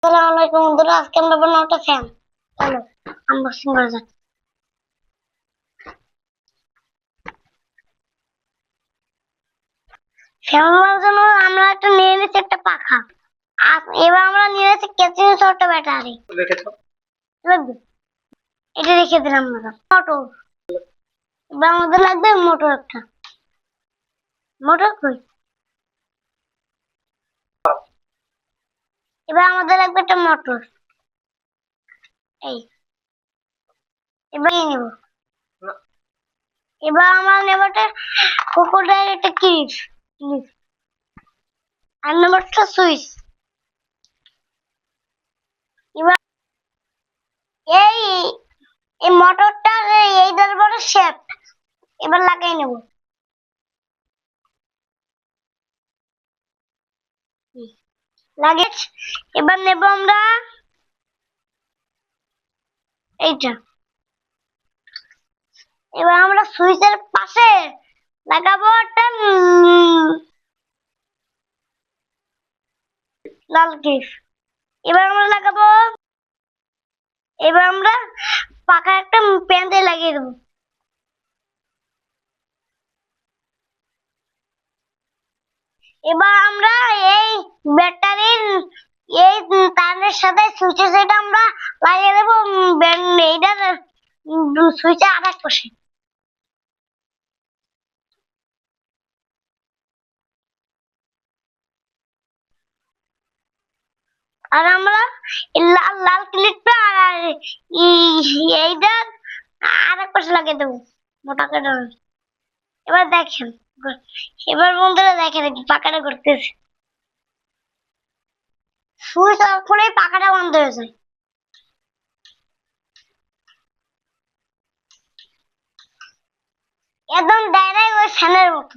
আসসালামু আলাইকুম বন্ধুরা, আজকে আমরা বানাবো একটা ফ্যান। চলো আনবক্সিং করা যাক। ফ্যান বানানোর জন্য আমরা নিয়ে নিচ্ছি একটা পাখা। আর এবার আমরা নিয়ে নিচ্ছি কেচিং ছোট ব্যাটারি। লাগবে, এটা রেখে দিলাম আমরা। মোটর, এবার আমাদের লাগবে মোটর একটা। মোটর কই? এবার আমাদের লাগবে একটা মোটর। এই এবার নিয়ে নেব। এবার আমরা নেব একটা কোকোডাইল একটা ক্লিপ। আর নেব একটা সুইচ। এবার এই এই মোটরটা এই ধরনের শেপ এবার লাগাই নেব। লাগেজ এবার নেব আমরা এইটা। এবার আমরা সুইচের পাশে লাগাবো একটা লাল ক্লিপ। এবার আমরা লাগাবো, এবার আমরা পাকা একটা প্যান্টে লাগিয়ে দেবো। এবার আমরা এই ব্যাটারির এই তারের সাথে সুইচের সাথে আমরা লাগিয়ে দেবো এইটার সুইচে আর এক পাশে। আর আমরা লাল লাল ক্লিপটা আর এইটা আর এক পাশে লাগিয়ে দেবো মোটা করে। এবার দেখেন, এবার বন্ধুরা দেখেন পাখাটা করতেছে। সুইচ অফ করেই পাখাটা বন্ধ হয়ে যায়। একদম ডাইরেক্ট ওই ফ্যানের মতো।